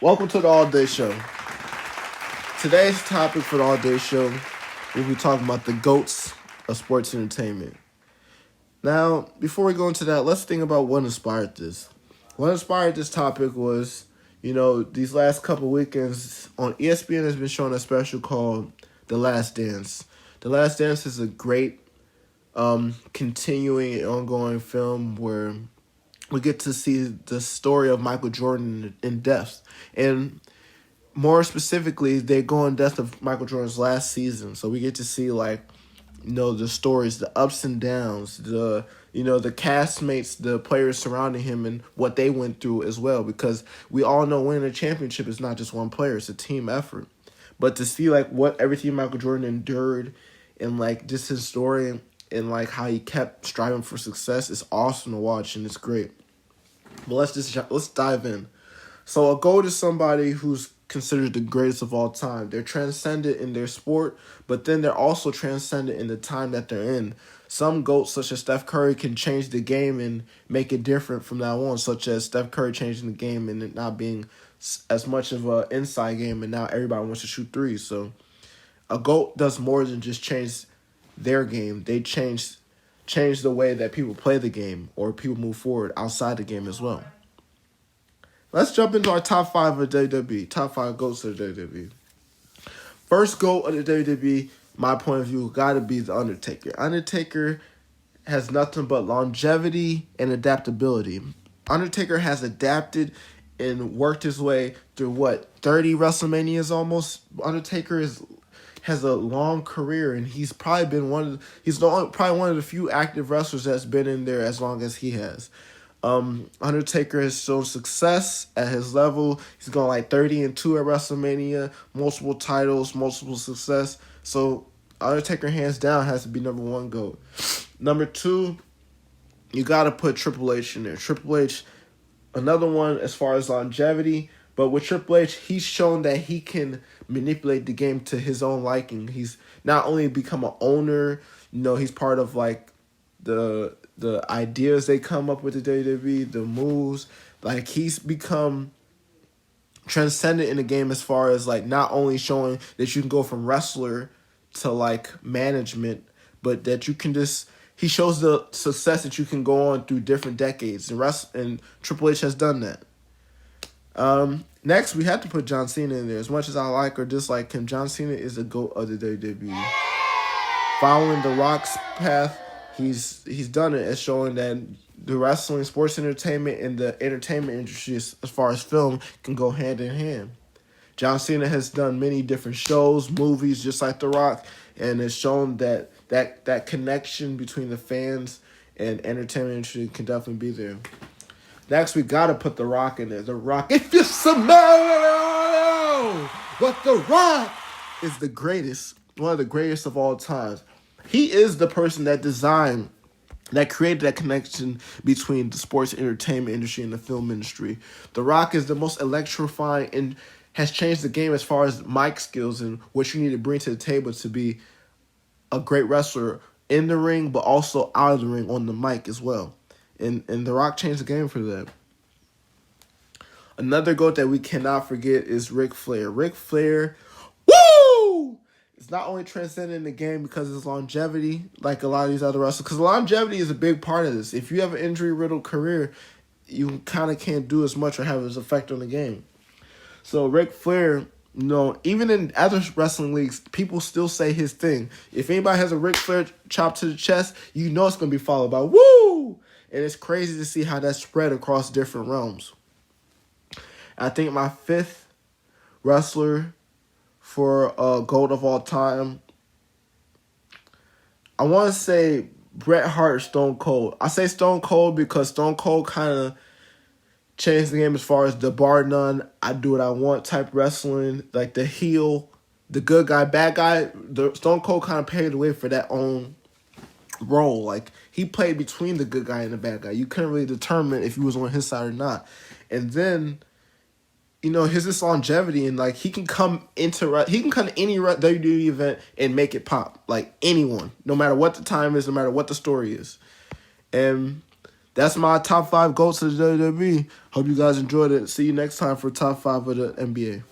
Welcome to the All Day Show. Today's topic for the All Day Show, we'll be talking about the GOATs of sports entertainment. Now, before we go into that, let's think about what inspired this. What inspired this topic was, these last couple weekends on ESPN has been showing a special called The Last Dance. The Last Dance is a great continuing and ongoing film where we get to see the story of Michael Jordan in depth. And more specifically, they go in depth of Michael Jordan's last season. So we get to see the stories, the ups and downs, the castmates, the players surrounding him and what they went through as well. Because we all know winning a championship is not just one player, it's a team effort. But to see what everything Michael Jordan endured and just his story and how he kept striving for success is awesome to watch and it's great. But let's dive in. So a GOAT is somebody who's considered the greatest of all time. They're transcendent in their sport, but then they're also transcendent in the time that they're in. Some GOATs, such as Steph Curry, can change the game and make it different from now on, such as Steph Curry changing the game and it not being as much of an inside game, and now everybody wants to shoot threes. So a GOAT does more than just change their game. They change the way that people play the game or people move forward outside the game as well. Let's jump into our top 5 of the WWE. Top 5 GOATs of the WWE. First GOAT of the WWE, my point of view, got to be the Undertaker. Undertaker has nothing but longevity and adaptability. Undertaker has adapted and worked his way through 30 WrestleManias almost. Undertaker has a long career, and he's probably been probably one of the few active wrestlers that's been in there as long as he has. Undertaker has shown success at his level. He's gone 30-2 at WrestleMania, multiple titles, multiple success. So Undertaker hands down has to be number 1 GOAT. Number 2, you gotta put Triple H in there. Triple H, another one as far as longevity. But with Triple H, he's shown that he can manipulate the game to his own liking. He's not only become an owner, he's part of the ideas they come up with the WWE, the moves. He's become transcendent in the game as far as not only showing that you can go from wrestler to management, but that you can he shows the success that you can go on through different decades, and Triple H has done that. Next, we have to put John Cena in there. As much as I like or dislike him, John Cena is a GOAT of the WWE. Following The Rock's path, he's done it as showing that the wrestling, sports entertainment, and the entertainment industry, as far as film, can go hand in hand. John Cena has done many different shows, movies, just like The Rock, and has shown that connection between the fans and entertainment industry can definitely be there. Next, we gotta put The Rock in there. The Rock, if you smell, but The Rock is the greatest, one of the greatest of all times. He is the person that created that connection between the sports entertainment industry and the film industry. The Rock is the most electrifying and has changed the game as far as mic skills and what you need to bring to the table to be a great wrestler in the ring, but also out of the ring on the mic as well. And The Rock changed the game for that. Another GOAT that we cannot forget is Ric Flair. Ric Flair, woo! Is not only transcendent in the game because of his longevity, like a lot of these other wrestlers, because longevity is a big part of this. If you have an injury-riddled career, you kind of can't do as much or have as effect on the game. So Ric Flair, even in other wrestling leagues, people still say his thing. If anybody has a Ric Flair chop to the chest, it's going to be followed by woo! And it's crazy to see how that's spread across different realms. I think my 5th wrestler for GOAT of all time, I want to say Bret Hart or Stone Cold. I say Stone Cold because Stone Cold kind of changed the game as far as the bar none, I do what I want type wrestling, like the heel, the good guy, bad guy. The Stone Cold kind of paved the way for that own role. He played between the good guy and the bad guy. You couldn't really determine if he was on his side or not. And then, his longevity and he can come to any WWE event and make it pop. Anyone, no matter what the time is, no matter what the story is. And That's my top 5 goats of the WWE. Hope you guys enjoyed it. See you next time for top 5 of the NBA.